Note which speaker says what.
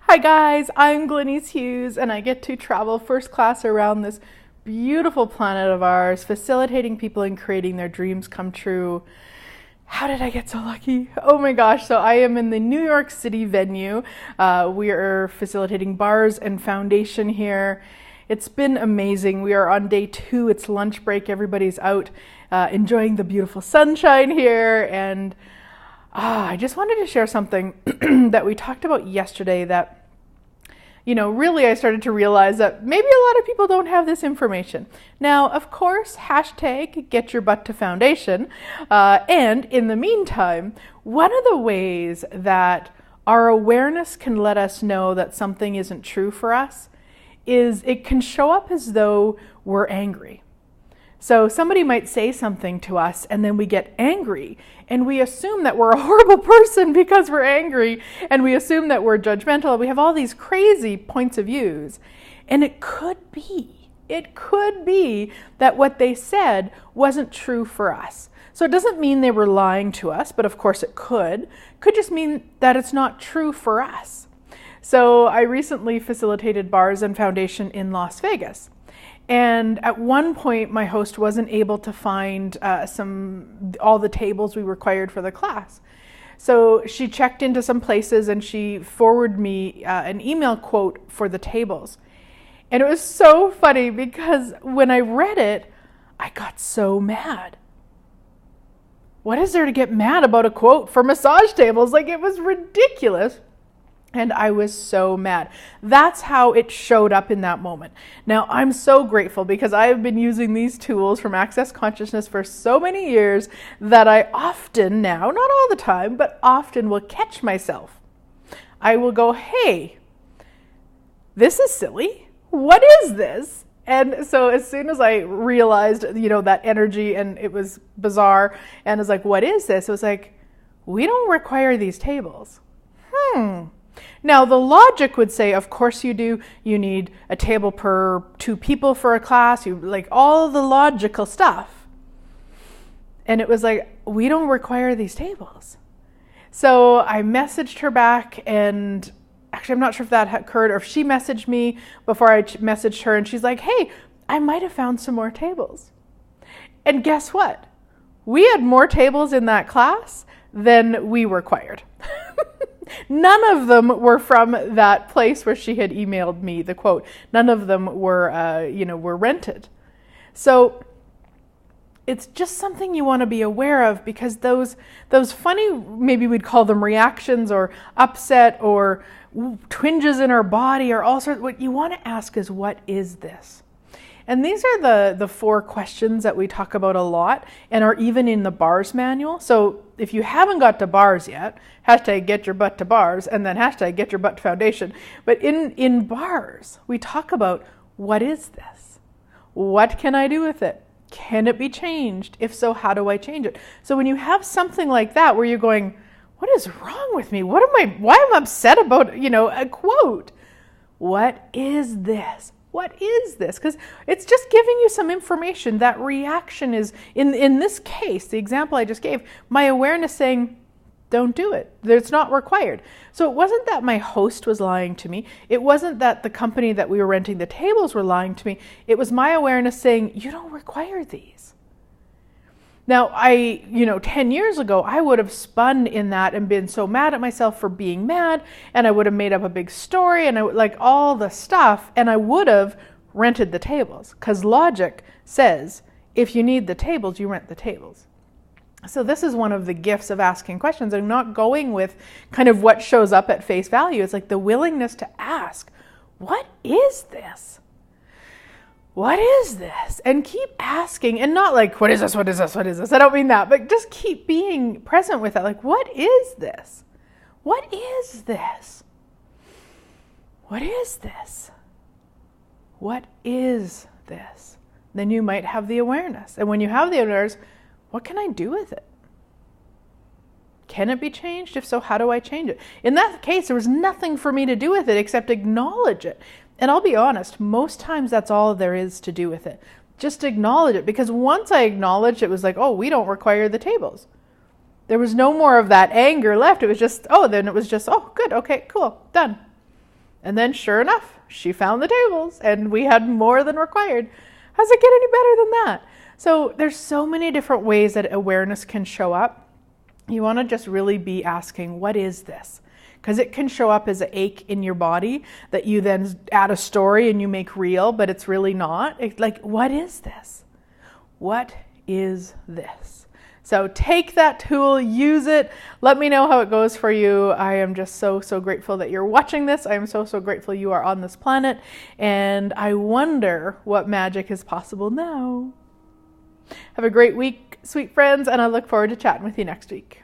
Speaker 1: Hi guys, I'm Glenyce Hughes and I get to travel first class around this beautiful planet of ours, facilitating people in creating their dreams come true. How did I get so lucky? Oh my gosh, so I am in the New York City venue. We are facilitating bars and foundation here. It's been amazing. We are on day 2. It's lunch break. Everybody's out enjoying the beautiful sunshine here. And I just wanted to share something that we talked about yesterday that, really I started to realize that maybe a lot of people don't have this information. Now, of course, hashtag get your butt to foundation. And in the meantime, one of the ways that our awareness can let us know that something isn't true for us is it can show up as though we're angry. So somebody might say something to us and then we get angry and we assume that we're a horrible person because we're angry, and we assume that we're judgmental. We have all these crazy points of views, and it could be that what they said wasn't true for us. So it doesn't mean they were lying to us, but of course it could just mean that it's not true for us. So I recently facilitated bars and foundation in Las Vegas. And at one point, my host wasn't able to find all the tables we required for the class. So she checked into some places and she forwarded me an email quote for the tables. And it was so funny because when I read it, I got so mad. What is there to get mad about a quote for massage tables? Like, it was ridiculous. And I was so mad. That's how it showed up in that moment. Now, I'm so grateful because I have been using these tools from Access Consciousness for so many years that I often now, not all the time, but often will catch myself. I will go, hey, this is silly. What is this? And so as soon as I realized, that energy, and it was bizarre, and it's like, what is this? It was like, we don't require these tables. Now, the logic would say, of course you do. You need a table per 2 people for a class. You like all the logical stuff. And it was like, we don't require these tables. So I messaged her back, and actually I'm not sure if that occurred or if she messaged me before I messaged her, and she's like, hey, I might have found some more tables. And guess what? We had more tables in that class than we required. None of them were from that place where she had emailed me the quote. None of them were, were rented. So it's just something you want to be aware of, because those funny, maybe we'd call them reactions or upset or twinges in our body or all sorts. What you want to ask is, what is this? And these are the 4 questions that we talk about a lot and are even in the bars manual. So if you haven't got to bars yet, hashtag get your butt to bars, and then hashtag get your butt to foundation. But in bars, we talk about, what is this? What can I do with it? Can it be changed? If so, how do I change it? So when you have something like that where you're going, what is wrong with me? Why am I upset about, a quote? What is this? What is this? Because it's just giving you some information. That reaction is, in this case, the example I just gave, my awareness saying, don't do it. It's not required. So it wasn't that my host was lying to me. It wasn't that the company that we were renting the tables were lying to me. It was my awareness saying, you don't require these. Now, 10 years ago, I would have spun in that and been so mad at myself for being mad, and I would have made up a big story and all the stuff, and I would have rented the tables, because logic says if you need the tables, you rent the tables. So this is one of the gifts of asking questions and not going with kind of what shows up at face value. It's like the willingness to ask, what is this? What is this? And keep asking, and not like, what is this? What is this? What is this? I don't mean that, but just keep being present with it. Like, what is this? What is this? What is this? What is this? Then you might have the awareness. And when you have the awareness, what can I do with it? Can it be changed? If so, how do I change it? In that case, there was nothing for me to do with it except acknowledge it. And I'll be honest, most times that's all there is to do with it. Just acknowledge it, because once I acknowledged, it was like, oh, we don't require the tables. There was no more of that anger left. It was just, oh, good, okay, cool, done. And then sure enough, she found the tables and we had more than required. How's it get any better than that? So there's so many different ways that awareness can show up. You want to just really be asking, what is this? Because it can show up as an ache in your body that you then add a story and you make real, but it's really not. It's like, what is this? What is this? So take that tool, use it. Let me know how it goes for you. I am just so grateful that you're watching this. I am so grateful you are on this planet. And I wonder what magic is possible now. Have a great week, sweet friends, and I look forward to chatting with you next week.